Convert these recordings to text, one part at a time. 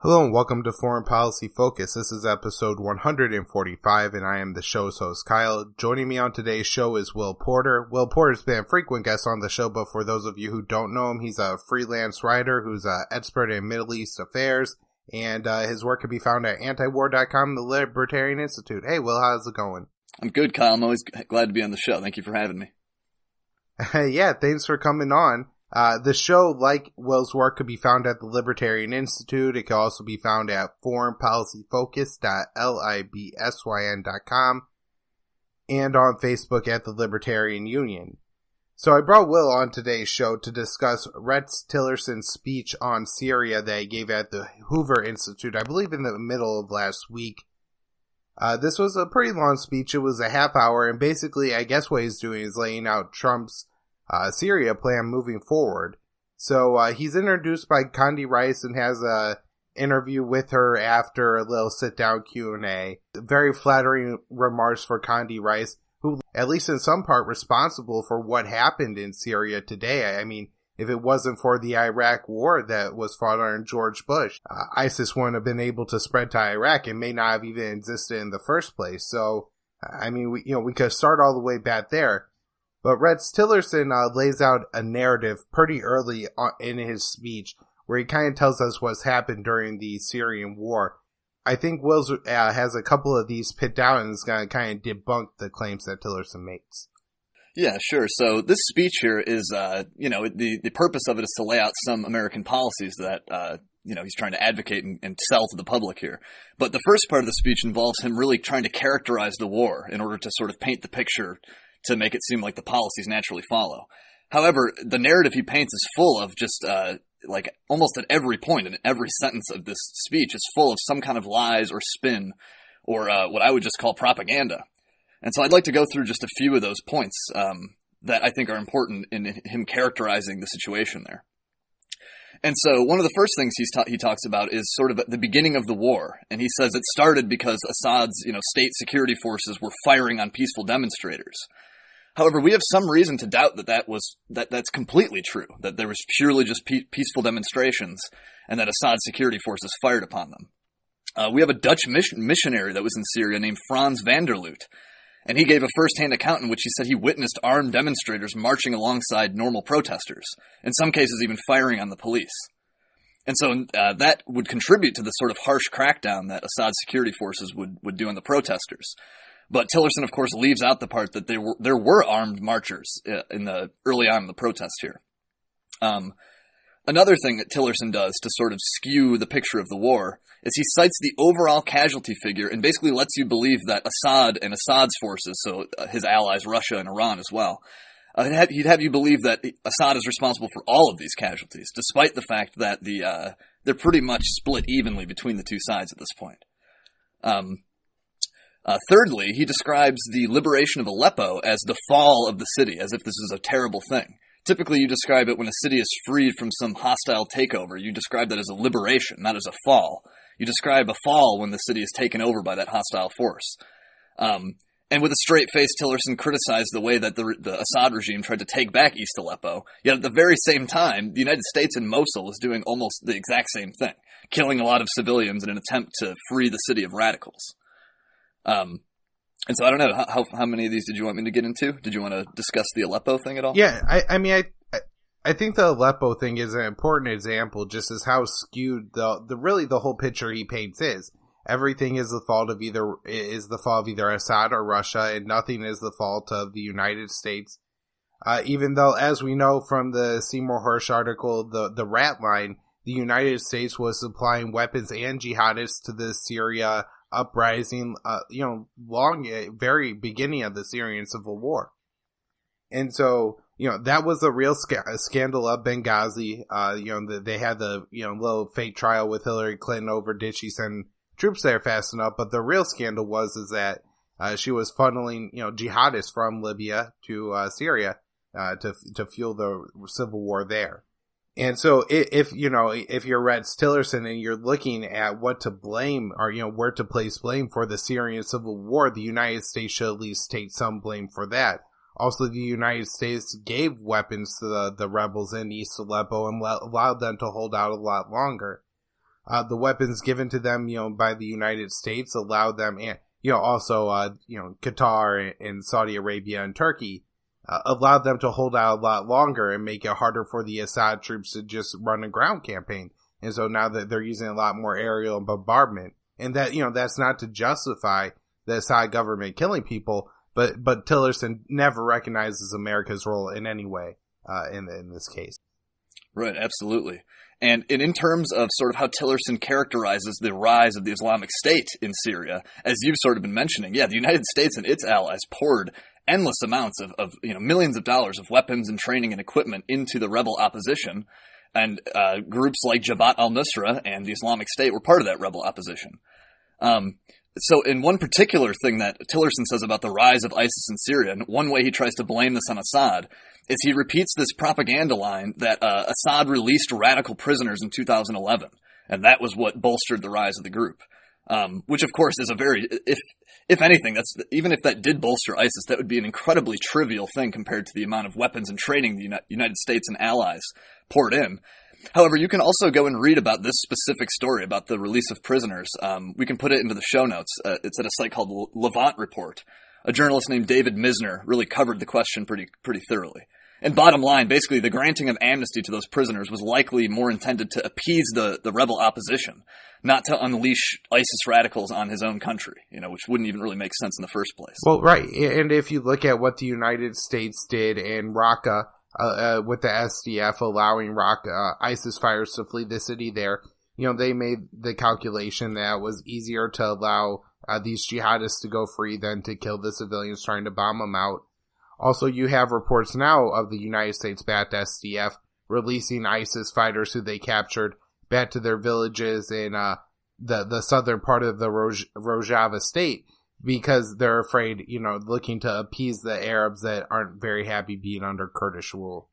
Hello and welcome to Foreign Policy Focus. This is episode 145 and I am the show's host, Kyle. Joining me on today's show is Will Porter. Will Porter's been a frequent guest on the show, but for those of you who don't know him, he's a freelance writer who's an expert in Middle East affairs, and his work can be found at antiwar.com, the Libertarian Institute. Hey, Will, how's it going? I'm good, Kyle. I'm always glad to be on the show. Thank you for having me. Yeah, thanks for coming on. The show, like Will's work, could be found at the Libertarian Institute. It can also be found at foreignpolicyfocus.libsyn.com and on Facebook at the Libertarian Union. So I brought Will on today's show to discuss Rex Tillerson's speech on Syria that he gave at the Hoover Institute, I believe in the middle of last week. This was a pretty long speech. It was a half hour, and basically, I guess what he's doing is laying out Trump's Syria plan moving forward. So he's introduced by Condi Rice and has a interview with her after a little sit-down Q&A. Very flattering remarks for Condi Rice, who, at least in some part, responsible for what happened in Syria today. I mean, if it wasn't for the Iraq war that was fought under George Bush, ISIS wouldn't have been able to spread to Iraq and may not have even existed in the first place. So, I mean, we could start all the way back there. But Rex Tillerson lays out a narrative pretty early in his speech where he kind of tells us what's happened during the Syrian war. I think Wills has a couple of these put down and is going to kind of debunk the claims that Tillerson makes. Yeah, sure. So this speech here is, the purpose of it is to lay out some American policies that, he's trying to advocate and sell to the public here. But the first part of the speech involves him really trying to characterize the war in order to sort of paint the picture to make it seem like the policies naturally follow. However, the narrative he paints is full of just, almost at every point in every sentence of this speech is full of some kind of lies or spin or what I would just call propaganda. And so I'd like to go through just a few of those points that I think are important in him characterizing the situation there. And so one of the first things he talks about is sort of at the beginning of the war. And he says it started because Assad's, state security forces were firing on peaceful demonstrators. However, we have some reason to doubt that's completely true, that there was purely just peaceful demonstrations and that Assad's security forces fired upon them. We have a Dutch missionary that was in Syria named Frans van der Loot, and he gave a first-hand account in which he said he witnessed armed demonstrators marching alongside normal protesters, in some cases even firing on the police. And so that would contribute to the sort of harsh crackdown that Assad's security forces would do on the protesters. But Tillerson, of course, leaves out the part that there were armed marchers early on in the protest here. Another thing that Tillerson does to sort of skew the picture of the war is he cites the overall casualty figure and basically lets you believe that Assad and Assad's forces, so his allies Russia and Iran as well, he'd have you believe that Assad is responsible for all of these casualties, despite the fact that they're pretty much split evenly between the two sides at this point. Thirdly, he describes the liberation of Aleppo as the fall of the city, as if this is a terrible thing. Typically, you describe it when a city is freed from some hostile takeover. You describe that as a liberation, not as a fall. You describe a fall when the city is taken over by that hostile force. And with a straight face, Tillerson criticized the way that the Assad regime tried to take back East Aleppo. Yet at the very same time, the United States in Mosul is doing almost the exact same thing, killing a lot of civilians in an attempt to free the city of radicals. And so I don't know, how many of these did you want me to get into? Did you want to discuss the Aleppo thing at all? Yeah, I think the Aleppo thing is an important example just as how skewed the whole picture he paints is. Everything is the fault of either Assad or Russia, and nothing is the fault of the United States. Even though, as we know from the Seymour Hersh article, the rat line, the United States was supplying weapons and jihadists to the Syria uprising, very beginning of the Syrian Civil War. And so, that was a real scandal of Benghazi. They had the, little fake trial with Hillary Clinton over did she send troops there fast enough. But the real scandal was that she was funneling, jihadists from Libya to Syria to fuel the civil war there. And so if you're Rex Tillerson and you're looking at what to blame or, where to place blame for the Syrian Civil War, the United States should at least take some blame for that. Also, the United States gave weapons to the rebels in East Aleppo and allowed them to hold out a lot longer. The weapons given to them, by the United States allowed them, and, also, Qatar and Saudi Arabia and Turkey, allowed them to hold out a lot longer and make it harder for the Assad troops to just run a ground campaign. And so now that they're using a lot more aerial bombardment, and that, that's not to justify the Assad government killing people, but Tillerson never recognizes America's role in any way, in this case. Right, absolutely. And in terms of sort of how Tillerson characterizes the rise of the Islamic State in Syria, as you've sort of been mentioning, the United States and its allies poured endless amounts of millions of dollars of weapons and training and equipment into the rebel opposition. And groups like Jabhat al-Nusra and the Islamic State were part of that rebel opposition. So in one particular thing that Tillerson says about the rise of ISIS in Syria, and one way he tries to blame this on Assad, is he repeats this propaganda line that Assad released radical prisoners in 2011, and that was what bolstered the rise of the group. Which of course is a very, if anything, even if that did bolster ISIS, that would be an incredibly trivial thing compared to the amount of weapons and training the United States and allies poured in. However, you can also go and read about this specific story about the release of prisoners. We can put it into the show notes. It's at a site called Levant Report. A journalist named David Misner really covered the question pretty thoroughly. And bottom line, basically, the granting of amnesty to those prisoners was likely more intended to appease the rebel opposition, not to unleash ISIS radicals on his own country, which wouldn't even really make sense in the first place. Well, right. And if you look at what the United States did in Raqqa, with the SDF allowing ISIS fighters to flee the city there, they made the calculation that it was easier to allow these jihadists to go free than to kill the civilians trying to bomb them out. Also, you have reports now of the United States-backed SDF releasing ISIS fighters who they captured back to their villages in the southern part of the Rojava state, because they're afraid, looking to appease the Arabs that aren't very happy being under Kurdish rule.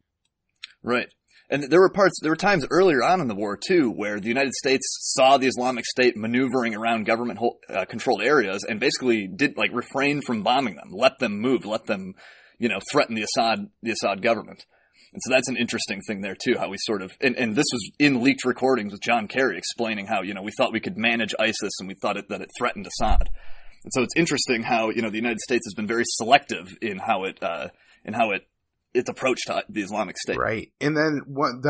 Right. And there were times earlier on in the war, too, where the United States saw the Islamic State maneuvering around government controlled areas and basically did, refrain from bombing them, let them move, let them, threaten the Assad government. And so that's an interesting thing there, too, how we sort of, and this was in leaked recordings with John Kerry explaining how, we thought we could manage ISIS and we thought that it threatened Assad. And so it's interesting how, the United States has been very selective in how its approach to the Islamic State. Right. And then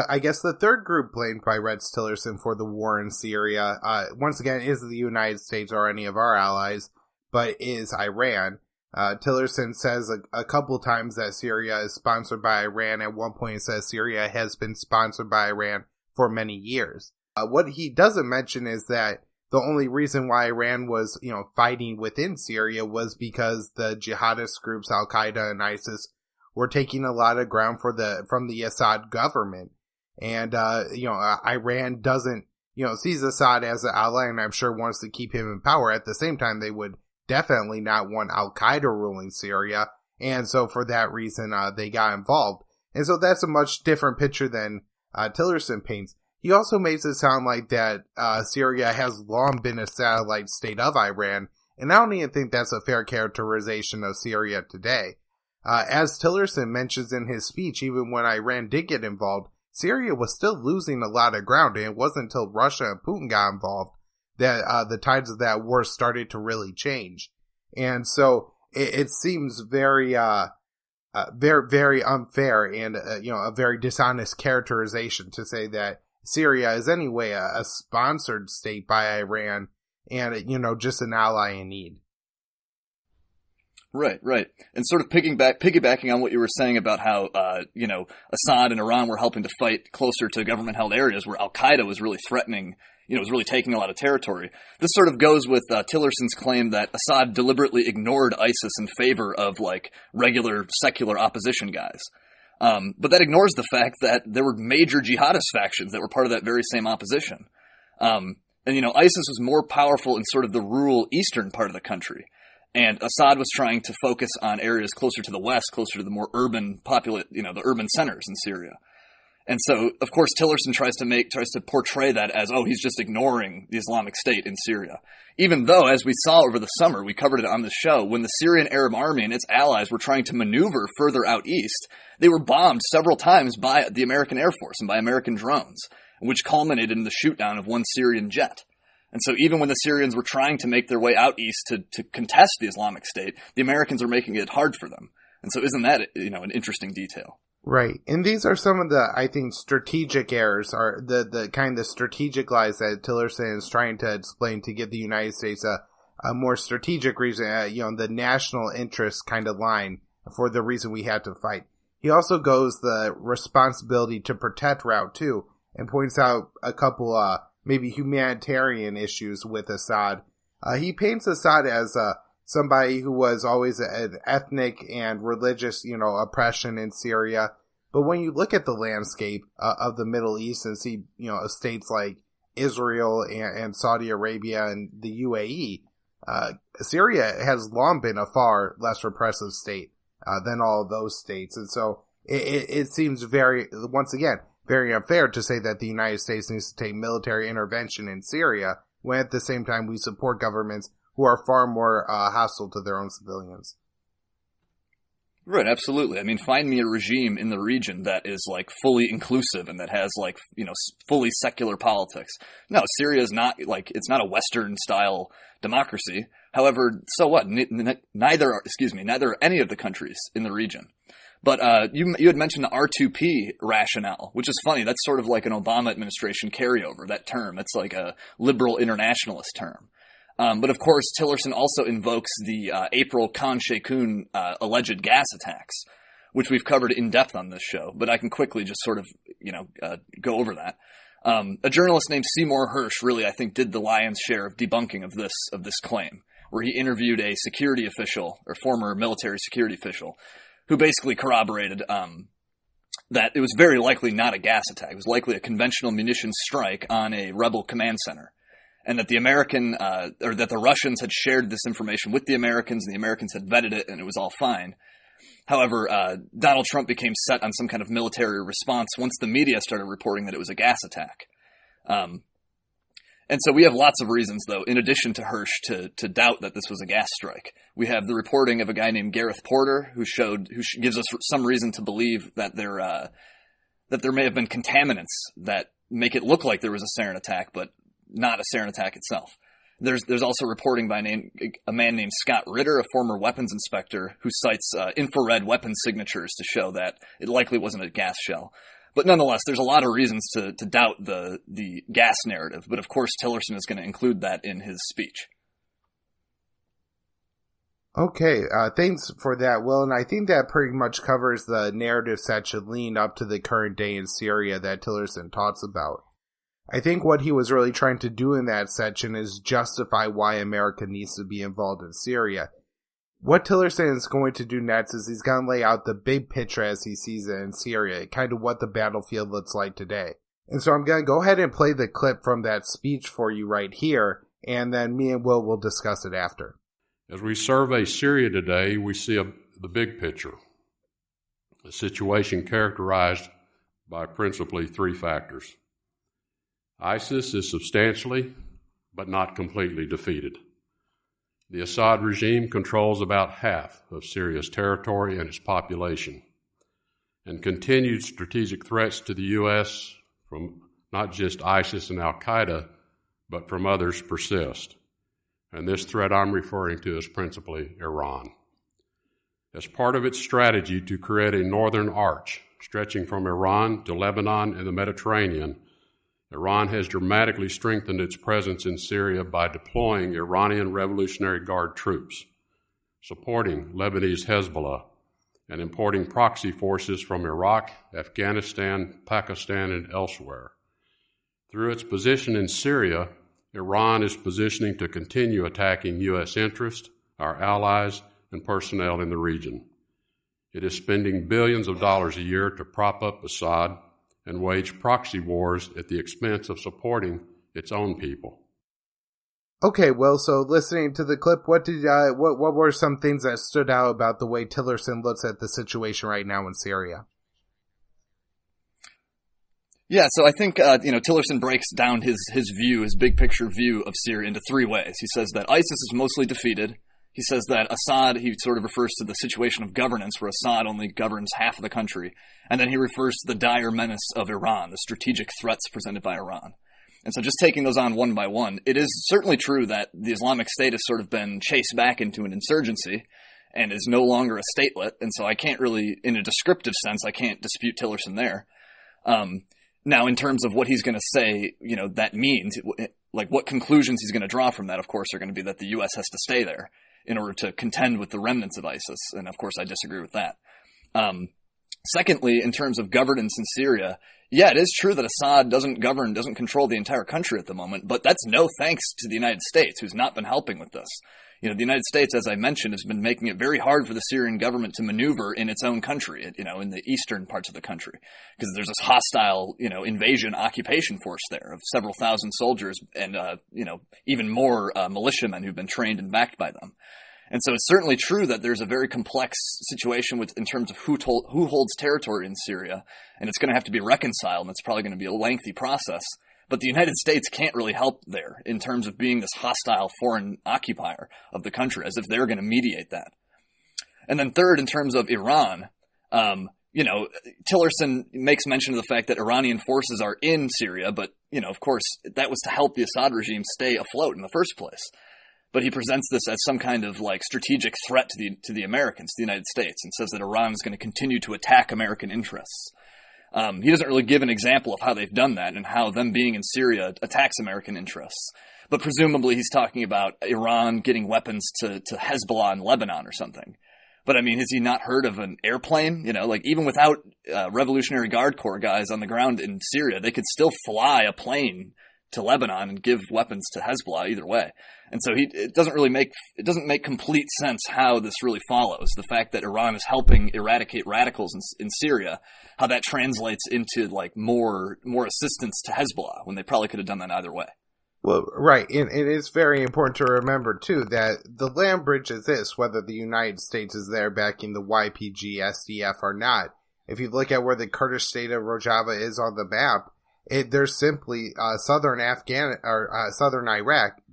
I guess the third group blamed by Rex Tillerson for the war in Syria, once again, isn't the United States or any of our allies, but is Iran. Tillerson says a couple times that Syria is sponsored by Iran. At one point, he says Syria has been sponsored by Iran for many years. What he doesn't mention is that the only reason why Iran was, fighting within Syria was because the jihadist groups Al-Qaeda and ISIS were taking a lot of ground from the Assad government. And, Iran doesn't, sees Assad as an ally, and I'm sure wants to keep him in power. At the same time, they would definitely not want Al-Qaeda ruling Syria. And so for that reason, they got involved. And so that's a much different picture than Tillerson paints. He also makes it sound like that Syria has long been a satellite state of Iran, and I don't even think that's a fair characterization of Syria today. As Tillerson mentions in his speech, even when Iran did get involved, Syria was still losing a lot of ground, and it wasn't until Russia and Putin got involved that the tides of that war started to really change. And so it seems very very unfair and a very dishonest characterization to say that Syria is anyway a sponsored state by Iran and, just an ally in need. Right. And sort of piggybacking on what you were saying about how, Assad and Iran were helping to fight closer to government-held areas where Al-Qaeda was really threatening, was really taking a lot of territory. This sort of goes with Tillerson's claim that Assad deliberately ignored ISIS in favor of, regular secular opposition guys. But that ignores the fact that there were major jihadist factions that were part of that very same opposition. And ISIS was more powerful in sort of the rural eastern part of the country. And Assad was trying to focus on areas closer to the west, closer to the more urban the urban centers in Syria. And so, of course, Tillerson tries to portray that as, he's just ignoring the Islamic State in Syria. Even though, as we saw over the summer, we covered it on the show, when the Syrian Arab Army and its allies were trying to maneuver further out east, they were bombed several times by the American Air Force and by American drones. which culminated in the shoot-down of one Syrian jet. And so even when the Syrians were trying to make their way out east to contest the Islamic State, the Americans were making it hard for them. And so isn't that, an interesting detail? Right. And these are some of the, I think, strategic errors, or the kind of strategic lies that Tillerson is trying to explain to give the United States a more strategic reason, the national interest kind of line for the reason we had to fight. He also goes the responsibility to protect Route 2 and points out a couple, maybe humanitarian issues with Assad. He paints Assad as somebody who was always an ethnic and religious, oppression in Syria. But when you look at the landscape of the Middle East and see, states like Israel and Saudi Arabia and the UAE, Syria has long been a far less repressive state than all of those states. And so it seems once again, very unfair to say that the United States needs to take military intervention in Syria when at the same time we support governments who are far more hostile to their own civilians. Right, absolutely. I mean, find me a regime in the region that is fully inclusive and that has fully secular politics. No, Syria is not it's not a Western style democracy. However, so what? Neither are any of the countries in the region. But you had mentioned the R2P rationale, which is funny. That's sort of like an Obama administration carryover, that term. It's like a liberal internationalist term. But of course, Tillerson also invokes the April Khan Sheikhoun alleged gas attacks, which we've covered in depth on this show. But I can quickly just sort of, go over that. A journalist named Seymour Hersh really, I think, did the lion's share of debunking of this claim, where he interviewed a security official or former military security official who basically corroborated that it was very likely not a gas attack. It was likely a conventional munitions strike on a rebel command center. And that that the Russians had shared this information with the Americans, and the Americans had vetted it, and it was all fine. However, Donald Trump became set on some kind of military response once the media started reporting that it was a gas attack. And so we have lots of reasons, though, in addition to Hersh, to doubt that this was a gas strike. We have the reporting of a guy named Gareth Porter, who gives us some reason to believe that there may have been contaminants that make it look like there was a sarin attack, but not a sarin attack itself. There's also reporting by a man named Scott Ritter, a former weapons inspector, who cites infrared weapon signatures to show that it likely wasn't a gas shell. But nonetheless, there's a lot of reasons to doubt the gas narrative. But of course, Tillerson is going to include that in his speech. Okay, thanks for that, Will. And I think that pretty much covers the narratives that should lean up to the current day in Syria that Tillerson talks about. I think what he was really trying to do in that section is justify why America needs to be involved in Syria. What Tillerson is going to do next is he's going to lay out the big picture as he sees it in Syria, kind of what the battlefield looks like today. And so I'm going to go ahead and play the clip from that speech for you right here, and then me and Will discuss it after. As we survey Syria today, we see the big picture, a situation characterized by principally three factors. ISIS is substantially, but not completely defeated. The Assad regime controls about half of Syria's territory and its population, and continued strategic threats to the U.S. from not just ISIS and al-Qaeda, but from others persist. And this threat I'm referring to is principally Iran. As part of its strategy to create a northern arch stretching from Iran to Lebanon and the Mediterranean, Iran has dramatically strengthened its presence in Syria by deploying Iranian Revolutionary Guard troops, supporting Lebanese Hezbollah, and importing proxy forces from Iraq, Afghanistan, Pakistan, and elsewhere. Through its position in Syria, Iran is positioning to continue attacking U.S. interests, our allies, and personnel in the region. It is spending billions of dollars a year to prop up Assad and wage proxy wars at the expense of supporting its own people. Okay, well, so listening to the clip, what were some things that stood out about the way Tillerson looks at the situation right now in Syria? Yeah, so I think Tillerson breaks down his view, his big picture view of Syria into three ways. He says that ISIS is mostly defeated. He says that Assad, he sort of refers to the situation of governance where Assad only governs half of the country. And then he refers to the dire menace of Iran, the strategic threats presented by Iran. And so just taking those on one by one, it is certainly true that the Islamic State has sort of been chased back into an insurgency and is no longer a statelet. And so I can't really, in a descriptive sense, I can't dispute Tillerson there. Now, in terms of what he's going to say, that means, like what conclusions he's going to draw from that, of course, are going to be that the U.S. has to stay there in order to contend with the remnants of ISIS. And of course, I disagree with that. Secondly, in terms of governance in Syria, yeah, it is true that Assad doesn't control the entire country at the moment, but that's no thanks to the United States, who's not been helping with this. The United States, as I mentioned, has been making it very hard for the Syrian government to maneuver in its own country, in the eastern parts of the country, because there's this hostile, invasion occupation force there of several thousand soldiers and, even more militiamen who've been trained and backed by them. And so it's certainly true that there's a very complex situation in terms of who holds territory in Syria, and it's going to have to be reconciled, and it's probably going to be a lengthy process. But the United States can't really help there in terms of being this hostile foreign occupier of the country, as if they're going to mediate that. And then third, in terms of Iran, Tillerson makes mention of the fact that Iranian forces are in Syria, but, of course, that was to help the Assad regime stay afloat in the first place. But he presents this as some kind of strategic threat to the Americans, the United States, and says that Iran is going to continue to attack American interests. He doesn't really give an example of how they've done that and how them being in Syria attacks American interests. But presumably he's talking about Iran getting weapons to Hezbollah in Lebanon or something. But I mean, has he not heard of an airplane? Even without Revolutionary Guard Corps guys on the ground in Syria, they could still fly a plane to Lebanon and give weapons to Hezbollah either way. And so it doesn't make complete sense how this really follows. The fact that Iran is helping eradicate radicals in Syria, how that translates into more assistance to Hezbollah when they probably could have done that either way. Well, right. And it is very important to remember, too, that the land bridge is this, whether the United States is there backing the YPG, SDF or not. If you look at where the Kurdish state of Rojava is on the map, there's simply southern Iraq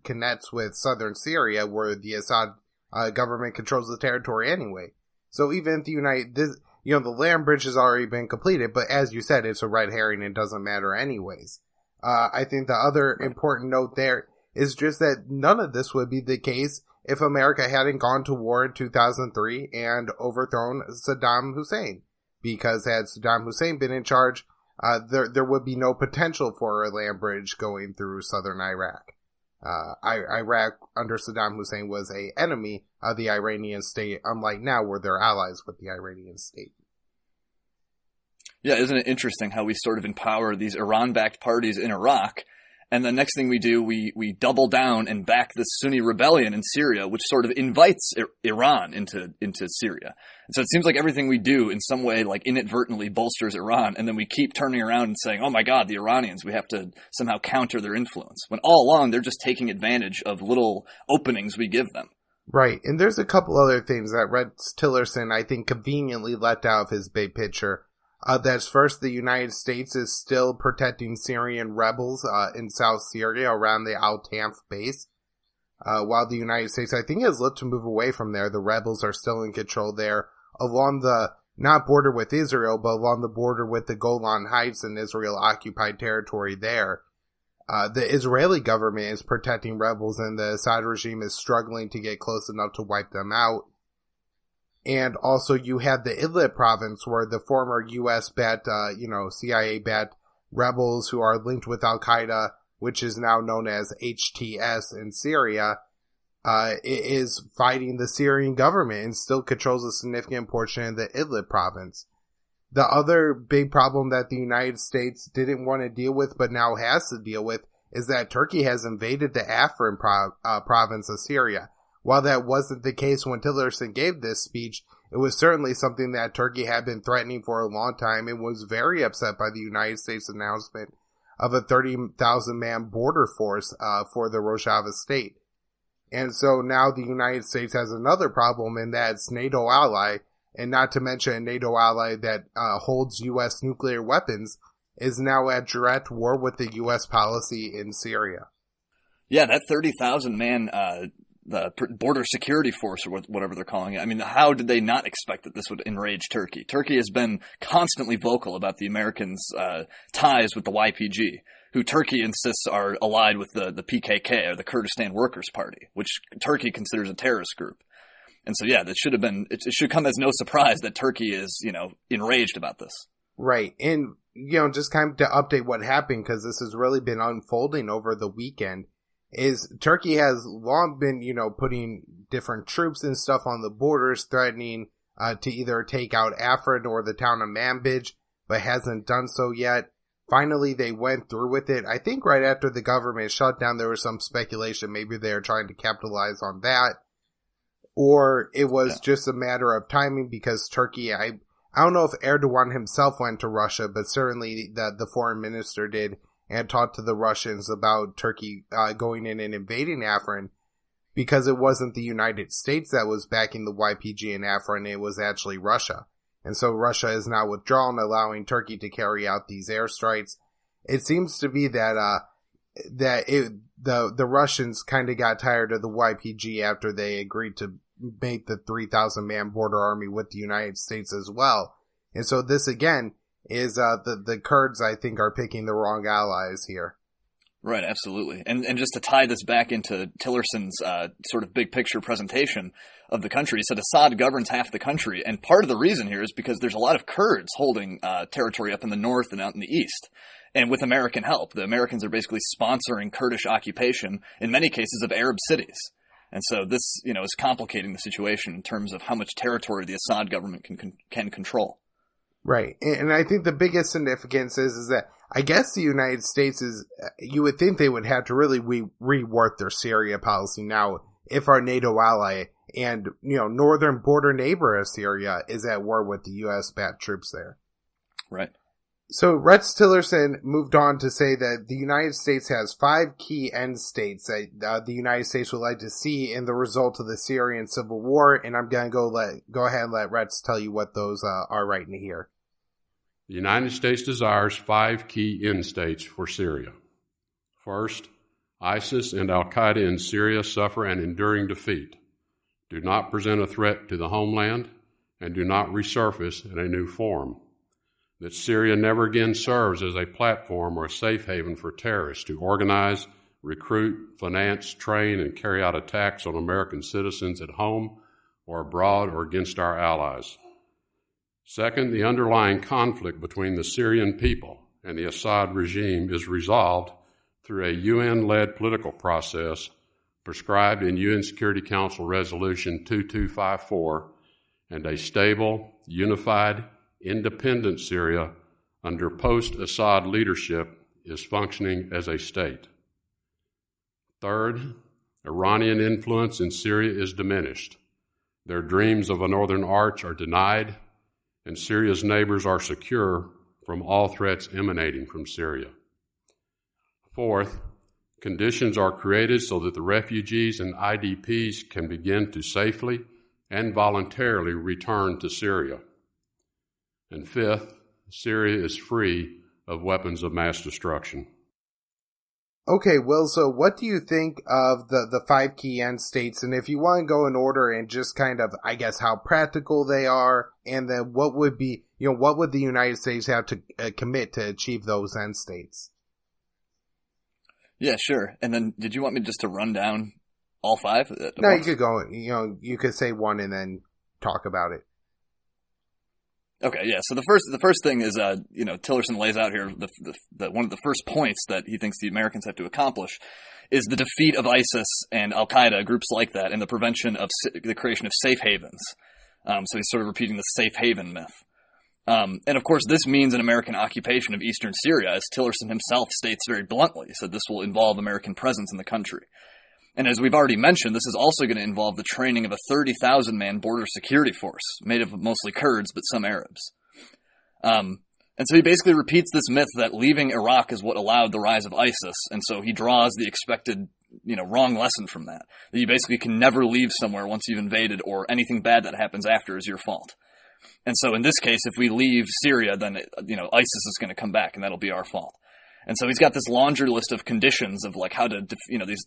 connects with southern Syria, where the Assad government controls the territory anyway. So even if the land bridge has already been completed, but as you said, it's a red herring and doesn't matter anyways. I think the other important note there is just that none of this would be the case if America hadn't gone to war in 2003 and overthrown Saddam Hussein. Because had Saddam Hussein been in charge, there would be no potential for a land bridge going through southern Iraq. Iraq under Saddam Hussein was an enemy of the Iranian state, unlike now where they're allies with the Iranian state. Yeah, isn't it interesting how we sort of empower these Iran-backed parties in Iraq, and the next thing we do, we double down and back this Sunni rebellion in Syria, which sort of invites Iran into Syria. And so it seems like everything we do in some way inadvertently bolsters Iran, and then we keep turning around and saying, oh my God, the Iranians, we have to somehow counter their influence. When all along, they're just taking advantage of little openings we give them. Right, and there's a couple other things that Rex Tillerson, I think, conveniently left out of his big picture. That's first, the United States is still protecting Syrian rebels in South Syria around the Al-Tanf base. While the United States, I think, has looked to move away from there. The rebels are still in control there along the, not border with Israel, but along the border with the Golan Heights and Israel-occupied territory there. The Israeli government is protecting rebels, and the Assad regime is struggling to get close enough to wipe them out. And also you have the Idlib province where the former U.S.-backed, CIA-backed rebels who are linked with Al-Qaeda, which is now known as HTS in Syria, is fighting the Syrian government and still controls a significant portion of the Idlib province. The other big problem that the United States didn't want to deal with but now has to deal with is that Turkey has invaded the Afrin province of Syria. While that wasn't the case when Tillerson gave this speech, it was certainly something that Turkey had been threatening for a long time and was very upset by the United States announcement of a 30,000-man border force for the Rojava state. And so now the United States has another problem in that it's NATO ally, and not to mention a NATO ally that holds U.S. nuclear weapons, is now at direct war with the U.S. policy in Syria. Yeah, that 30,000-man border security force, or whatever they're calling it. I mean, how did they not expect that this would enrage Turkey? Turkey has been constantly vocal about the Americans' ties with the YPG, who Turkey insists are allied with the PKK, or the Kurdistan Workers' Party, which Turkey considers a terrorist group. And so, yeah, it should come as no surprise that Turkey is, enraged about this. Right. And, just kind of to update what happened, because this has really been unfolding over the weekend, is Turkey has long been, putting different troops and stuff on the borders, threatening to either take out Afrin or the town of Manbij, but hasn't done so yet. Finally, they went through with it. I think right after the government shut down, there was some speculation maybe they were trying to capitalize on that. Or it was just a matter of timing, because Turkey, I don't know if Erdogan himself went to Russia, but certainly the foreign minister did, and talked to the Russians about Turkey going in and invading Afrin, because it wasn't the United States that was backing the YPG in Afrin, it was actually Russia. And so Russia is now withdrawn, allowing Turkey to carry out these airstrikes. It seems to be that the Russians kind of got tired of the YPG after they agreed to make the 3,000-man border army with the United States as well. And so this, again, is the Kurds, I think, are picking the wrong allies here. Right, absolutely. And just to tie this back into Tillerson's sort of big picture presentation of the country, he said Assad governs half the country. And part of the reason here is because there's a lot of Kurds holding territory up in the north and out in the east. And with American help, the Americans are basically sponsoring Kurdish occupation, in many cases, of Arab cities. And so this, is complicating the situation in terms of how much territory the Assad government can control. Right. And I think the biggest significance is that I guess the United States you would think they would have to really rework their Syria policy now if our NATO ally and, northern border neighbor of Syria is at war with the U.S.-backed troops there. Right. So Rex Tillerson moved on to say that the United States has 5 key end states that the United States would like to see in the result of the Syrian Civil War, and I'm going to go ahead and let Rex tell you what those are right in here. The United States desires 5 key end states for Syria. First, ISIS and al-Qaeda in Syria suffer an enduring defeat, do not present a threat to the homeland, and do not resurface in a new form. That Syria never again serves as a platform or a safe haven for terrorists to organize, recruit, finance, train, and carry out attacks on American citizens at home or abroad or against our allies. Second, the underlying conflict between the Syrian people and the Assad regime is resolved through a UN-led political process prescribed in UN Security Council Resolution 2254 and a stable, unified, independent Syria under post-Assad leadership is functioning as a state. Third, Iranian influence in Syria is diminished. Their dreams of a northern arch are denied, and Syria's neighbors are secure from all threats emanating from Syria. Fourth, conditions are created so that the refugees and IDPs can begin to safely and voluntarily return to Syria. And fifth, Syria is free of weapons of mass destruction. Okay, Will, so what do you think of the 5 key end states? And if you want to go in order and just kind of, I guess, how practical they are, and then what would be, what would the United States have to commit to achieve those end states? Yeah, sure. And then did you want me just to run down all 5? No, you could go, you could say one and then talk about it. Okay, yeah. So the first thing is, Tillerson lays out here the one of the first points that he thinks the Americans have to accomplish is the defeat of ISIS and al-Qaeda, groups like that, and the prevention of the creation of safe havens. So he's sort of repeating the safe haven myth. And of course, this means an American occupation of eastern Syria, as Tillerson himself states very bluntly. So this will involve American presence in the country. And as we've already mentioned, this is also going to involve the training of a 30,000-man border security force, made of mostly Kurds, but some Arabs. And so he basically repeats this myth that leaving Iraq is what allowed the rise of ISIS, and so he draws the expected, wrong lesson from that. That you basically can never leave somewhere once you've invaded, or anything bad that happens after is your fault. And so in this case, if we leave Syria, then, ISIS is going to come back, and that'll be our fault. And so he's got this laundry list of conditions of like how to,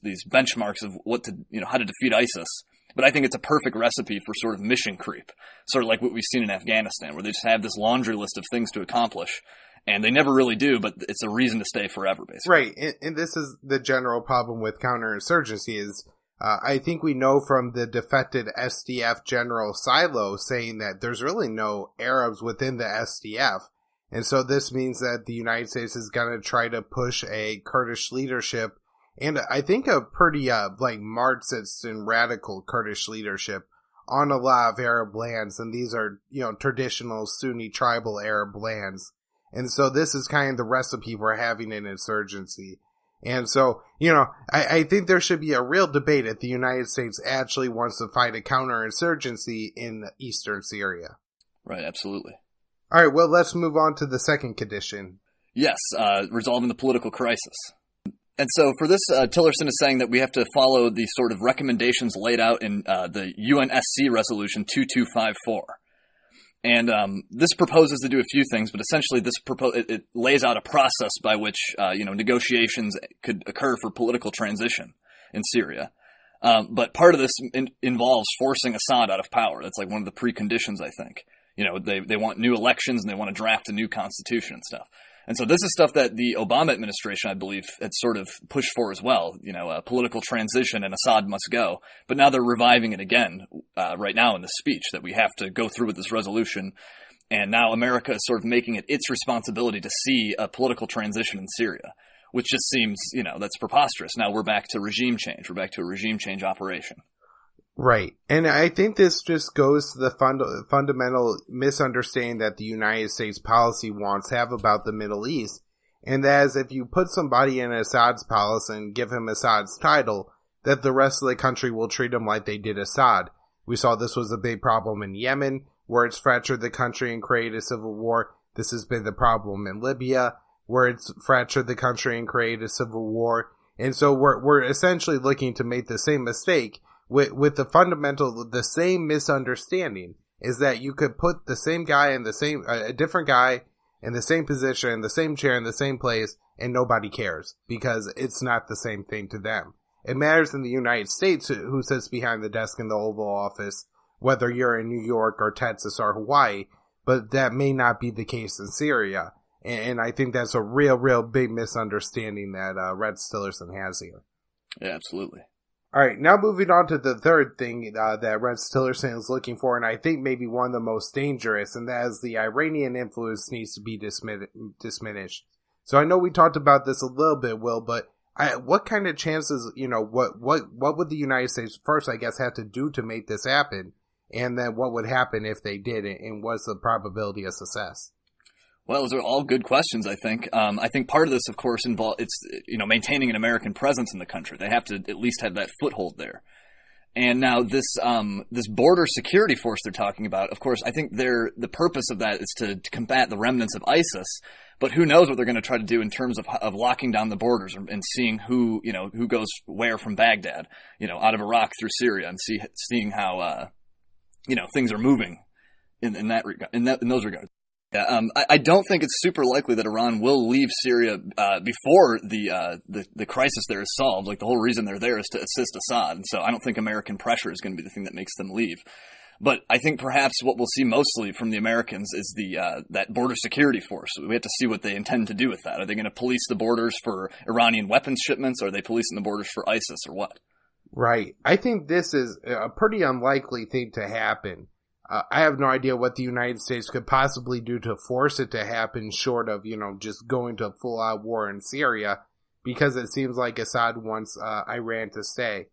these benchmarks of what to, how to defeat ISIS. But I think it's a perfect recipe for sort of mission creep, sort of like what we've seen in Afghanistan, where they just have this laundry list of things to accomplish, and they never really do, but it's a reason to stay forever, basically. Right, and this is the general problem with counterinsurgency is, I think we know from the defected SDF General Silo saying that there's really no Arabs within the SDF. And so this means that the United States is going to try to push a Kurdish leadership, and I think a pretty, Marxist and radical Kurdish leadership on a lot of Arab lands. And these are, traditional Sunni tribal Arab lands. And so this is kind of the recipe for having an insurgency. And so, I think there should be a real debate if the United States actually wants to fight a counterinsurgency in eastern Syria. Right, absolutely. All right, well, let's move on to the second condition. Yes, resolving the political crisis. And so for this, Tillerson is saying that we have to follow the sort of recommendations laid out in the UNSC Resolution 2254. And this proposes to do a few things, but essentially it lays out a process by which negotiations could occur for political transition in Syria. But part of this involves forcing Assad out of power. That's like one of the preconditions, I think. They want new elections and they want to draft a new constitution and stuff. And so this is stuff that the Obama administration, I believe, had sort of pushed for as well. A political transition and Assad must go. But now they're reviving it again right now in the speech that we have to go through with this resolution. And now America is sort of making it its responsibility to see a political transition in Syria, which just seems, that's preposterous. Now we're back to regime change. We're back to a regime change operation. Right. And I think this just goes to the fundamental misunderstanding that the United States policy wants have about the Middle East. And that is if you put somebody in Assad's palace and give him Assad's title, that the rest of the country will treat him like they did Assad. We saw this was a big problem in Yemen, where it's fractured the country and created a civil war. This has been the problem in Libya, where it's fractured the country and created a civil war. And so we're essentially looking to make the same mistake with the same misunderstanding, is that you could put the same guy in a different guy in the same position, in the same chair, in the same place, and nobody cares, because it's not the same thing to them. It matters in the United States who sits behind the desk in the Oval Office, whether you're in New York or Texas or Hawaii, but that may not be the case in Syria. And I think that's a real big misunderstanding that Rex Tillerson has here. Yeah, absolutely. All right, now moving on to the third thing that Rex Tillerson is looking for, and I think maybe one of the most dangerous, and that is the Iranian influence needs to be diminished. So I know we talked about this a little bit, Will, but what kind of chances, what would the United States first, I guess, have to do to make this happen? And then what would happen if they did, and what's the probability of success? Well, those are all good questions, I think. I think part of this, of course, involves maintaining an American presence in the country. They have to at least have that foothold there. And now this border security force they're talking about, of course, I think the purpose of that is to combat the remnants of ISIS. But who knows what they're going to try to do in terms of locking down the borders and seeing who goes where from Baghdad, out of Iraq through Syria, and seeing how things are moving in that regard, in those regards. Yeah, I don't think it's super likely that Iran will leave Syria before the crisis there is solved. Like, the whole reason they're there is to assist Assad, and so I don't think American pressure is going to be the thing that makes them leave. But I think perhaps what we'll see mostly from the Americans is that border security force. We have to see what they intend to do with that. Are they going to police the borders for Iranian weapons shipments, or are they policing the borders for ISIS, or what? Right. I think this is a pretty unlikely thing to happen. I have no idea what the United States could possibly do to force it to happen, short of, just going to a full-out war in Syria, because it seems like Assad wants Iran to stay.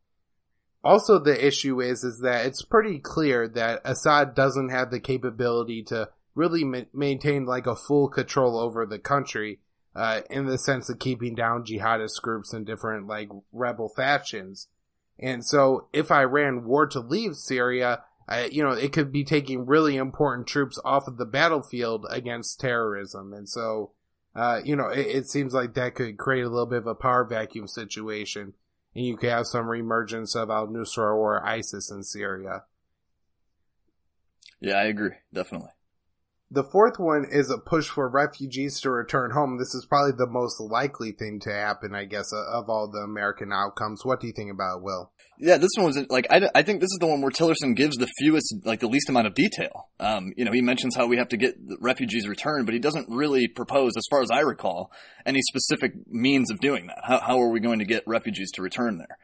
Also, the issue is that it's pretty clear that Assad doesn't have the capability to really maintain like a full control over the country, in the sense of keeping down jihadist groups and different like rebel factions. And so if Iran were to leave Syria, it could be taking really important troops off of the battlefield against terrorism. And so, it seems like that could create a little bit of a power vacuum situation. And you could have some reemergence of al-Nusra or ISIS in Syria. Yeah, I agree. Definitely. The fourth one is a push for refugees to return home. This is probably the most likely thing to happen, I guess, of all the American outcomes. What do you think about it, Will? Yeah, this one was like, I think this is the one where Tillerson gives the fewest, like the least amount of detail. He mentions how we have to get the refugees returned, but he doesn't really propose, as far as I recall, any specific means of doing that. How are we going to get refugees to return there?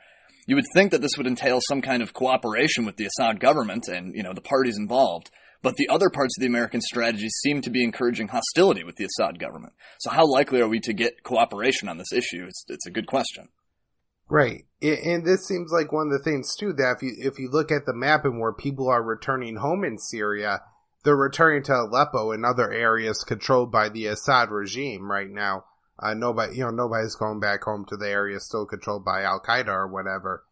You would think that this would entail some kind of cooperation with the Assad government and, the parties involved. But the other parts of the American strategy seem to be encouraging hostility with the Assad government. So how likely are we to get cooperation on this issue? It's a good question. Right. And this seems like one of the things, too, that if you look at the map and where people are returning home in Syria, they're returning to Aleppo and other areas controlled by the Assad regime right now. Nobody's going back home to the areas still controlled by Al-Qaeda or whatever.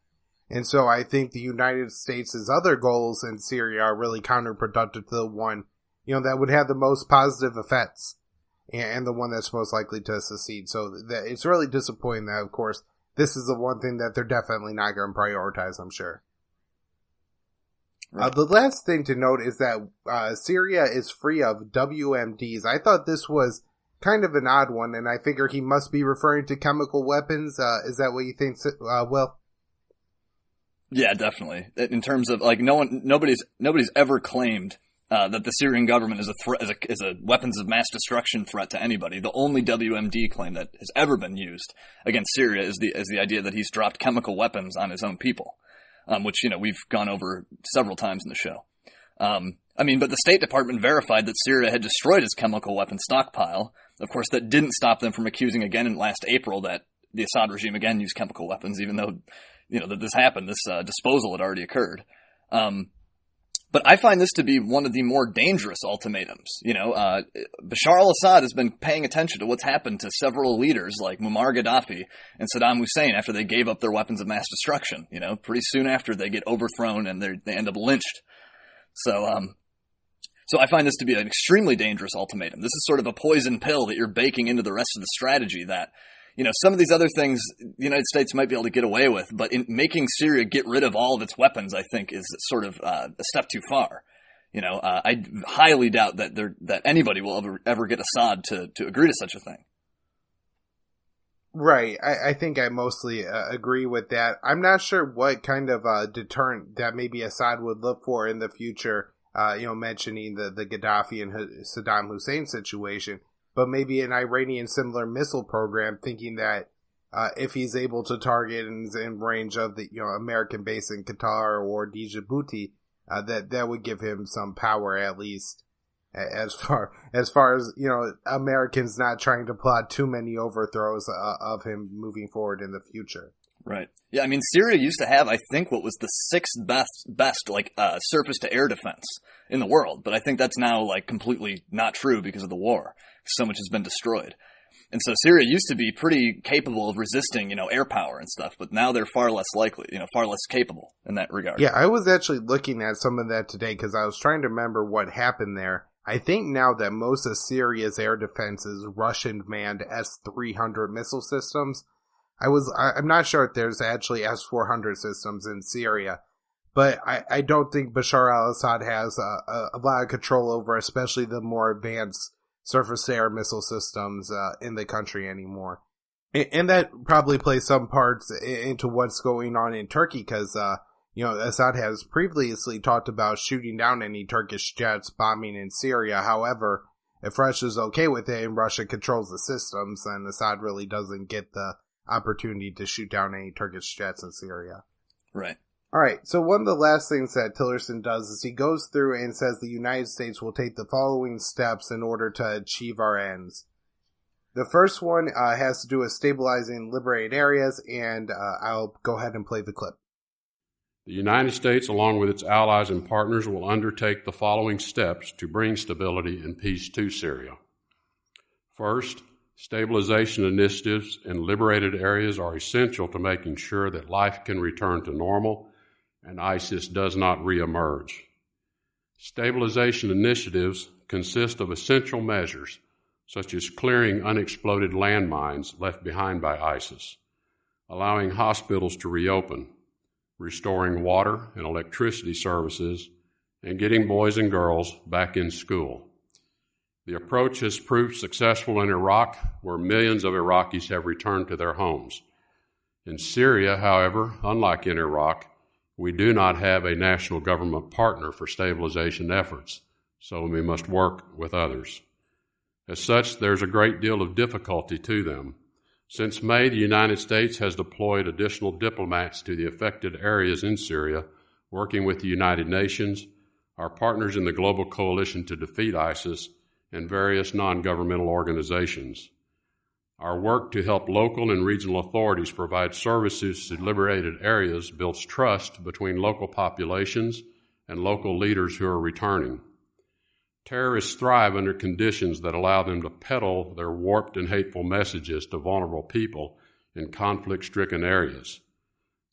And so I think the United States' other goals in Syria are really counterproductive to the one, that would have the most positive effects and the one that's most likely to succeed. So it's really disappointing that, of course, this is the one thing that they're definitely not going to prioritize, I'm sure. Right. The last thing to note is that Syria is free of WMDs. I thought this was kind of an odd one, and I figure he must be referring to chemical weapons. Is that what you think, Will? Yeah, definitely. In terms of nobody's ever claimed that the Syrian government is a threat, is a weapons of mass destruction threat to anybody. The only WMD claim that has ever been used against Syria is the idea that he's dropped chemical weapons on his own people, which we've gone over several times in the show. But the State Department verified that Syria had destroyed its chemical weapons stockpile. Of course, that didn't stop them from accusing again in last April that the Assad regime again used chemical weapons, even though that this happened, this disposal had already occurred. But I find this to be one of the more dangerous ultimatums. Bashar al-Assad has been paying attention to what's happened to several leaders like Muammar Gaddafi and Saddam Hussein after they gave up their weapons of mass destruction. Pretty soon after they get overthrown and they end up lynched. So I find this to be an extremely dangerous ultimatum. This is sort of a poison pill that you're baking into the rest of the strategy that, some of these other things the United States might be able to get away with, but in making Syria get rid of all of its weapons, I think is sort of a step too far. I highly doubt that anybody will ever get Assad to agree to such a thing. Right. I think I mostly agree with that. I'm not sure what kind of deterrent that maybe Assad would look for in the future, mentioning the Gaddafi and Saddam Hussein situation. But maybe an Iranian similar missile program, thinking that if he's able to target and is in range of the American base in Qatar or Djibouti, that would give him some power at least, as far as Americans not trying to plot too many overthrows of him moving forward in the future. Right. Yeah. Syria used to have, I think, what was the sixth best surface to air defense in the world, but I think that's now completely not true because of the war. So much has been destroyed. And so Syria used to be pretty capable of resisting, air power and stuff, but now they're far less likely, far less capable in that regard. Yeah, I was actually looking at some of that today because I was trying to remember what happened there. I think now that most of Syria's air defense is Russian-manned S-300 missile systems. I'm not sure if there's actually S-400 systems in Syria, but I don't think Bashar al-Assad has a lot of control over, especially the more advanced surface-to-air missile systems in the country anymore. And that probably plays some parts into what's going on in Turkey, because, Assad has previously talked about shooting down any Turkish jets bombing in Syria. However, if Russia's okay with it and Russia controls the systems, then Assad really doesn't get the opportunity to shoot down any Turkish jets in Syria. Right. All right, so one of the last things that Tillerson does is he goes through and says the United States will take the following steps in order to achieve our ends. The first one has to do with stabilizing liberated areas, and I'll go ahead and play the clip. The United States, along with its allies and partners, will undertake the following steps to bring stability and peace to Syria. First, stabilization initiatives in liberated areas are essential to making sure that life can return to normal and ISIS does not reemerge. Stabilization initiatives consist of essential measures such as clearing unexploded landmines left behind by ISIS, allowing hospitals to reopen, restoring water and electricity services, and getting boys and girls back in school. The approach has proved successful in Iraq, where millions of Iraqis have returned to their homes. In Syria, however, unlike in Iraq, we do not have a national government partner for stabilization efforts, so we must work with others. As such, there's a great deal of difficulty to them. Since May, the United States has deployed additional diplomats to the affected areas in Syria, working with the United Nations, our partners in the Global Coalition to Defeat ISIS, and various non-governmental organizations. Our work to help local and regional authorities provide services to liberated areas builds trust between local populations and local leaders who are returning. Terrorists thrive under conditions that allow them to peddle their warped and hateful messages to vulnerable people in conflict-stricken areas.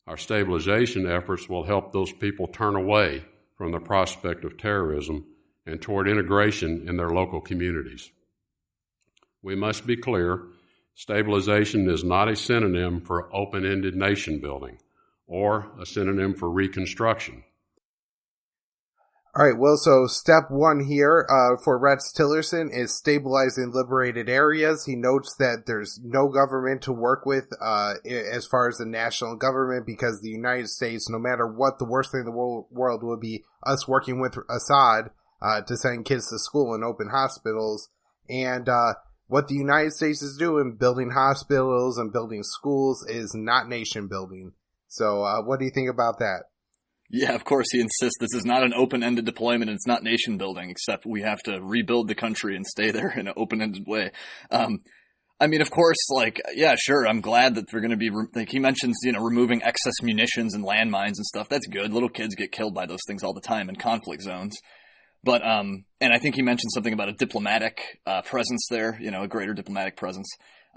Our stabilization efforts will help those people turn away from the prospect of terrorism and toward integration in their local communities. We must be clear, stabilization is not a synonym for open-ended nation building or a synonym for reconstruction. All right, well, so step one here for Rex Tillerson is stabilizing liberated areas. He notes that there's no government to work with as far as the national government, because the United States, no matter what, the worst thing in the world would be us working with Assad to send kids to school and open hospitals. And what the United States is doing, building hospitals and building schools, is not nation building. So what do you think about that? Yeah, of course, he insists this is not an open-ended deployment, and it's not nation-building, except we have to rebuild the country and stay there in an open-ended way. I mean, of course, yeah, sure, I'm glad that they're going to be, he mentions, removing excess munitions and landmines and stuff. That's good. Little kids get killed by those things all the time in conflict zones. But, and I think he mentioned something about a diplomatic presence there, a greater diplomatic presence.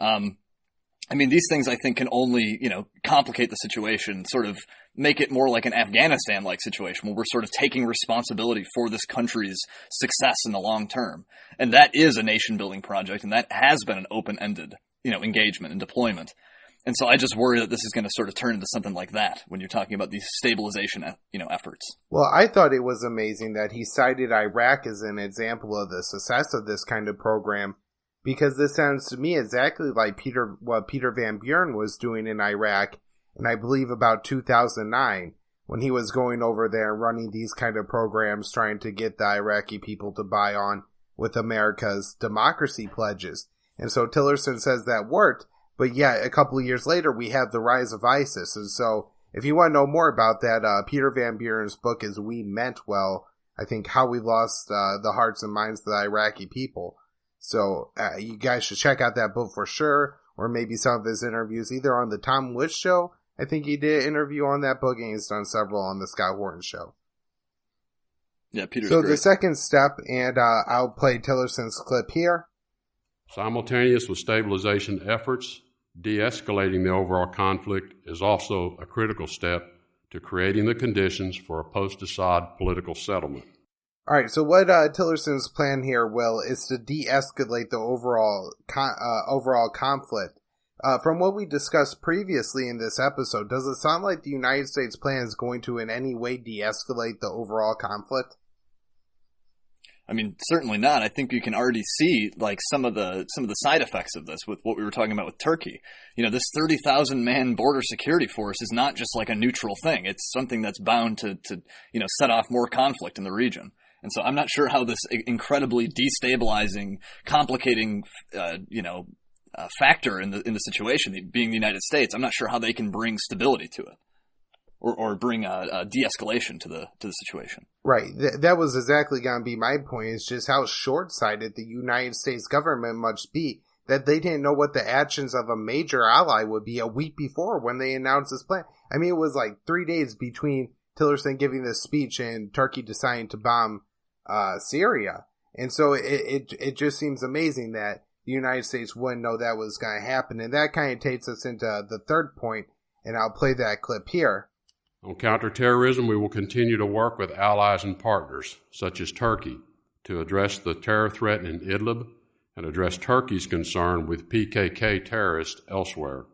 I mean, these things I think can only, complicate the situation, sort of make it more like an Afghanistan-like situation where we're sort of taking responsibility for this country's success in the long term. And that is a nation-building project, and that has been an open-ended, engagement and deployment. And so I just worry that this is going to sort of turn into something like that when you're talking about these stabilization, efforts. Well, I thought it was amazing that he cited Iraq as an example of the success of this kind of program, because this sounds to me exactly like what Peter Van Buren was doing in Iraq, and I believe about 2009, when he was going over there and running these kind of programs, trying to get the Iraqi people to buy on with America's democracy pledges. And so Tillerson says that worked, but yet a couple of years later, we have the rise of ISIS. And so if you want to know more about that, Peter Van Buren's book is We Meant Well, I think, How We Lost the Hearts and Minds of the Iraqi People. So you guys should check out that book for sure, or maybe some of his interviews, either on the Tom Woods Show. I think he did an interview on that book, and he's done several on the Scott Horton Show. Yeah, Peter's So great. the second step, and I'll play Tillerson's clip here. Simultaneous with stabilization efforts, de-escalating the overall conflict is also a critical step to creating the conditions for a post-Assad political settlement. All right, so what Tillerson's plan here, Will, is to de-escalate the overall conflict. From what we discussed previously in this episode, does it sound like the United States plan is going to in any way de-escalate the overall conflict? I mean, certainly not. I think you can already see some of the side effects of this with what we were talking about with Turkey. This 30,000 man border security force is not just like a neutral thing. It's something that's bound to set off more conflict in the region. And so I'm not sure how this incredibly destabilizing, complicating, factor in the situation, being the United States, I'm not sure how they can bring stability to it, or bring a de-escalation to the situation. Right. That was exactly going to be my point. Is just how short-sighted the United States government must be that they didn't know what the actions of a major ally would be a week before when they announced this plan. I mean, it was like 3 days between Tillerson giving this speech and Turkey deciding to bomb Syria. And so it just seems amazing that the United States wouldn't know that was going to happen. And that kind of takes us into the third point, and I'll play that clip here. On counterterrorism, we will continue to work with allies and partners, such as Turkey, to address the terror threat in Idlib and address Turkey's concern with PKK terrorists elsewhere.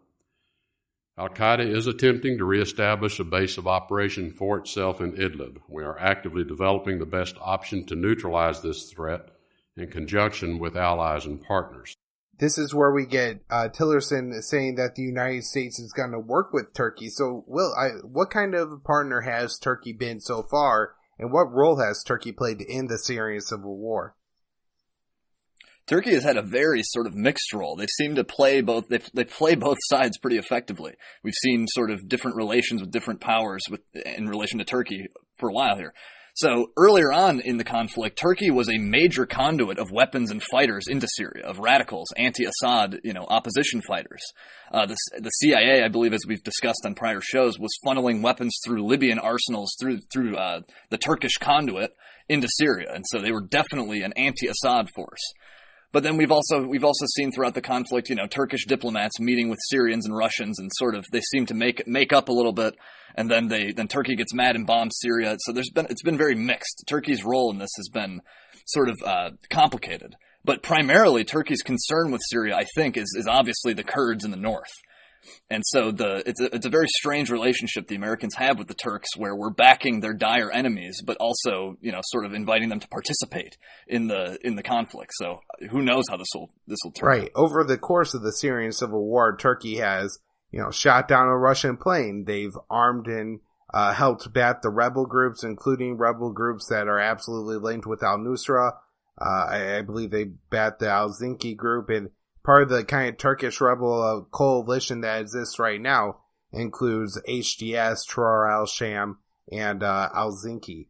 Al-Qaeda is attempting to reestablish a base of operation for itself in Idlib. We are actively developing the best option to neutralize this threat in conjunction with allies and partners. This is where we get Tillerson saying that the United States is going to work with Turkey. So, Will, what kind of partner has Turkey been so far, and what role has Turkey played in the Syrian Civil War? Turkey has had a very sort of mixed role. They seem to play both. They play both sides pretty effectively. We've seen sort of different relations with different powers in relation to Turkey for a while here. So earlier on in the conflict, Turkey was a major conduit of weapons and fighters into Syria, of radicals, anti-Assad, opposition fighters. The CIA, I believe, as we've discussed on prior shows, was funneling weapons through Libyan arsenals through the Turkish conduit into Syria, and so they were definitely an anti-Assad force. But then we've also seen throughout the conflict, Turkish diplomats meeting with Syrians and Russians, and sort of they seem to make up a little bit, and then Turkey gets mad and bombs Syria. So it's been very mixed. Turkey's role in this has been sort of complicated, but primarily Turkey's concern with Syria, I think, is obviously the Kurds in the north. And so it's a very strange relationship the Americans have with the Turks, where we're backing their dire enemies, but also sort of inviting them to participate in the conflict. So who knows how this will turn Right. out. Over the course of the Syrian Civil War, Turkey has shot down a Russian plane. They've armed and helped bat the rebel groups, including rebel groups that are absolutely linked with al-Nusra. I believe they bat the al-Zinki group, and part of the kind of Turkish rebel coalition that exists right now includes HDS, Terror al-Sham, and al-Zinki.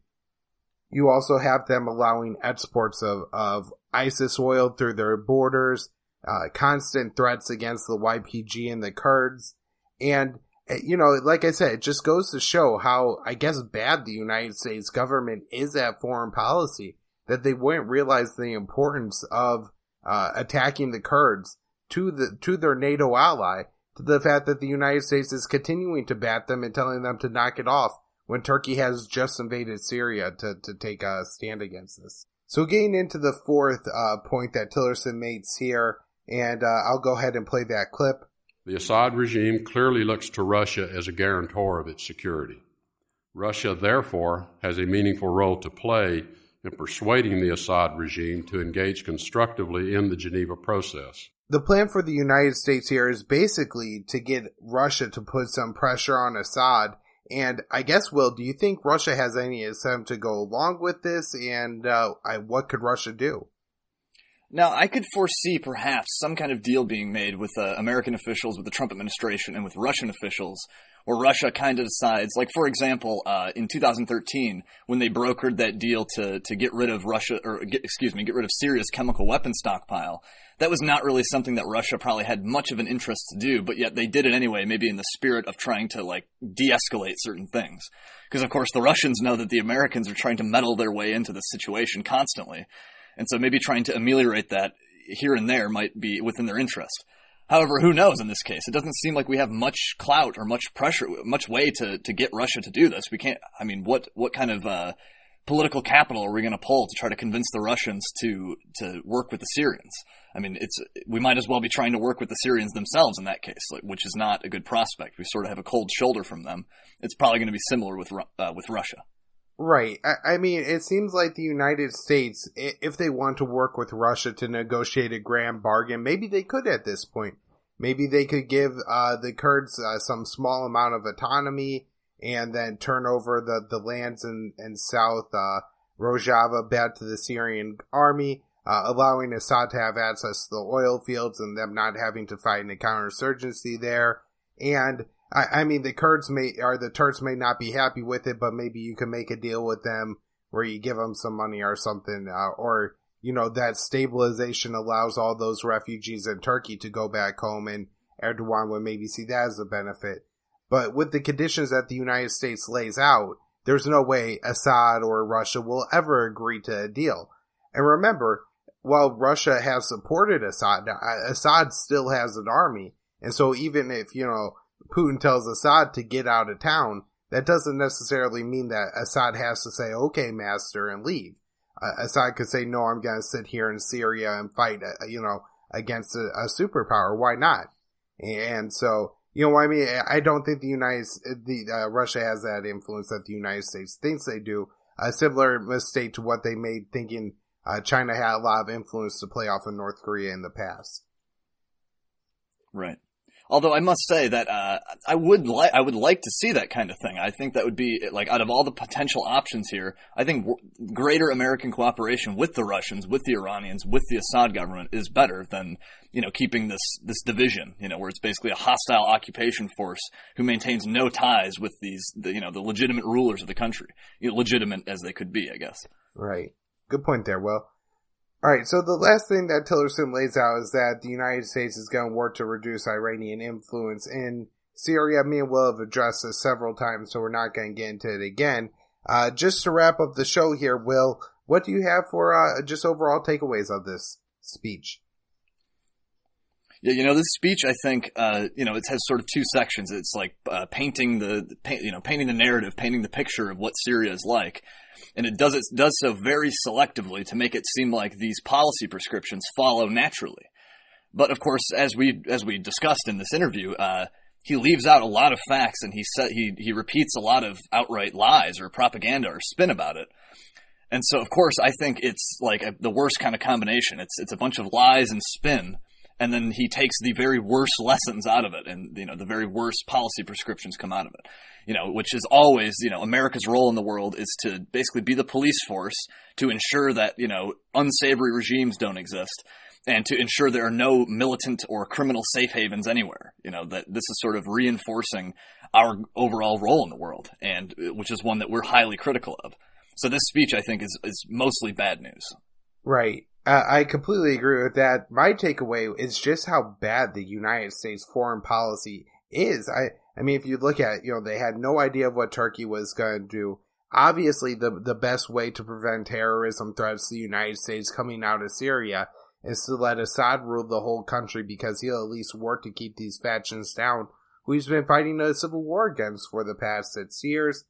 You also have them allowing exports of ISIS oil through their borders, constant threats against the YPG and the Kurds. And, like I said, it just goes to show how, I guess, bad the United States government is at foreign policy, that they wouldn't realize the importance of attacking the Kurds to their NATO ally, to the fact that the United States is continuing to bat them and telling them to knock it off when Turkey has just invaded Syria to take a stand against this. So getting into the fourth point that Tillerson makes here, and I'll go ahead and play that clip. The Assad regime clearly looks to Russia as a guarantor of its security. Russia, therefore, has a meaningful role to play in persuading the Assad regime to engage constructively in the Geneva process. The plan for the United States here is basically to get Russia to put some pressure on Assad. And I guess, Will, do you think Russia has any incentive to go along with this? And what could Russia do? Now, I could foresee perhaps some kind of deal being made with American officials, with the Trump administration, and with Russian officials, where Russia kind of decides, like, for example, in 2013, when they brokered that deal to get rid of get rid of Syria's chemical weapon stockpile. That was not really something that Russia probably had much of an interest to do, but yet they did it anyway, maybe in the spirit of trying to, de-escalate certain things. Because, of course, the Russians know that the Americans are trying to meddle their way into this situation constantly. And so maybe trying to ameliorate that here and there might be within their interest. However, who knows in this case? It doesn't seem like we have much clout or much pressure, much way to get Russia to do this. We can't, what kind of political capital are we going to pull to try to convince the Russians to work with the Syrians? We might as well be trying to work with the Syrians themselves in that case, which is not a good prospect. We sort of have a cold shoulder from them. It's probably going to be similar with Russia. Right. It seems like the United States, if they want to work with Russia to negotiate a grand bargain, maybe they could at this point. Maybe they could give the Kurds some small amount of autonomy and then turn over the lands in South Rojava back to the Syrian army, allowing Assad to have access to the oil fields and them not having to fight in a counterinsurgency there. And the Turks may not be happy with it, but maybe you can make a deal with them where you give them some money or something, that stabilization allows all those refugees in Turkey to go back home, and Erdogan would maybe see that as a benefit. But with the conditions that the United States lays out, there's no way Assad or Russia will ever agree to a deal. And remember, while Russia has supported Assad, Assad still has an army. And so even if, Putin tells Assad to get out of town, that doesn't necessarily mean that Assad has to say, okay, master, and leave. Assad could say, no, I'm going to sit here in Syria and fight, against a superpower. Why not? And so, I don't think Russia has that influence that the United States thinks they do. A similar mistake to what they made thinking China had a lot of influence to play off of North Korea in the past. Right. Although I must say that I would like to see that kind of thing. I think that would be, like, out of all the potential options here, I think greater American cooperation with the Russians, with the Iranians, with the Assad government is better than, keeping this division, where it's basically a hostile occupation force who maintains no ties with the legitimate rulers of the country. Legitimate as they could be, I guess. Right. Good point there, Will. All right, so the last thing that Tillerson lays out is that the United States is going to work to reduce Iranian influence in Syria. Me and Will have addressed this several times, so we're not going to get into it again. Just to wrap up the show here, Will, what do you have for just overall takeaways of this speech? Yeah, this speech, I think, it has sort of two sections. It's like painting the narrative, painting the picture of what Syria is like. And it does so very selectively to make it seem like these policy prescriptions follow naturally. But of course, as we discussed in this interview, he leaves out a lot of facts, and he repeats a lot of outright lies or propaganda or spin about it. And so, of course, I think it's like the worst kind of combination. It's a bunch of lies and spin, and then he takes the very worst lessons out of it, and the very worst policy prescriptions come out of it. Which is always, America's role in the world is to basically be the police force to ensure that, unsavory regimes don't exist, and to ensure there are no militant or criminal safe havens anywhere. That this is sort of reinforcing our overall role in the world, and which is one that we're highly critical of. So this speech, I think, is mostly bad news. Right. I completely agree with that. My takeaway is just how bad the United States foreign policy is. I mean, if you look at it, they had no idea of what Turkey was going to do. Obviously, the best way to prevent terrorism threats to the United States coming out of Syria is to let Assad rule the whole country, because he'll at least work to keep these factions down, who he's been fighting a civil war against for the past 6 years.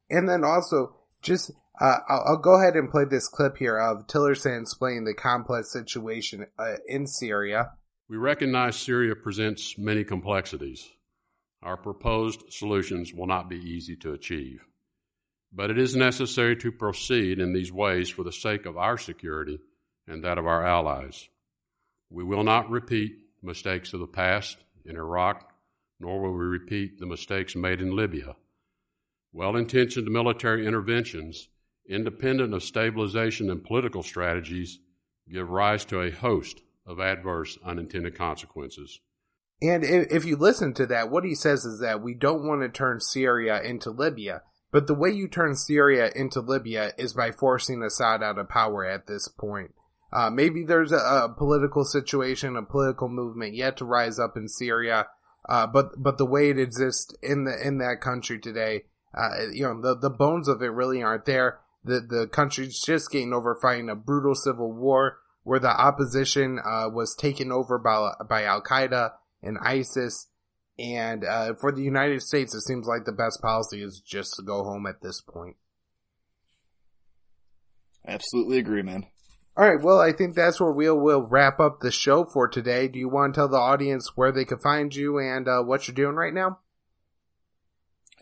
And then also, just, I'll go ahead and play this clip here of Tillerson explaining the complex situation in Syria. We recognize Syria presents many complexities. Our proposed solutions will not be easy to achieve, but it is necessary to proceed in these ways for the sake of our security and that of our allies. We will not repeat mistakes of the past in Iraq, nor will we repeat the mistakes made in Libya. Well-intentioned military interventions, independent of stabilization and political strategies, give rise to a host of adverse unintended consequences. And if you listen to that, what he says is that we don't want to turn Syria into Libya. But the way you turn Syria into Libya is by forcing Assad out of power at this point. Maybe there's a political situation, a political movement yet to rise up in Syria. But the way it exists in that country today, the bones of it really aren't there. The country's just getting over fighting a brutal civil war where the opposition was taken over by Al-Qaeda and ISIS, and for the United States, it seems like the best policy is just to go home at this point. Absolutely agree, man. All right, well, I think that's where we'll wrap up the show for today. Do you want to tell the audience where they can find you and what you're doing right now?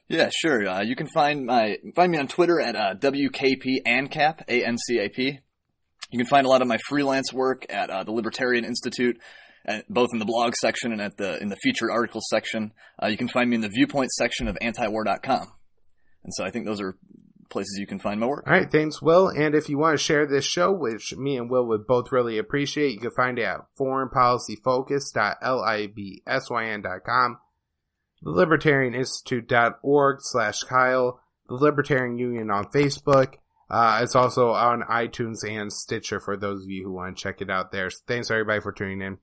Yeah, sure. You can find me on Twitter at WKP ANCAP. You can find a lot of my freelance work at the Libertarian Institute, both in the blog section and in the featured articles section. You can find me in the viewpoint section of antiwar.com. And so I think those are places you can find my work. All right, thanks, Will. And if you want to share this show, which me and Will would both really appreciate, you can find it at foreignpolicyfocus.libsyn.com, thelibertarianinstitute.org/Kyle, the Libertarian Union on Facebook. It's also on iTunes and Stitcher for those of you who want to check it out there. Thanks, everybody, for tuning in.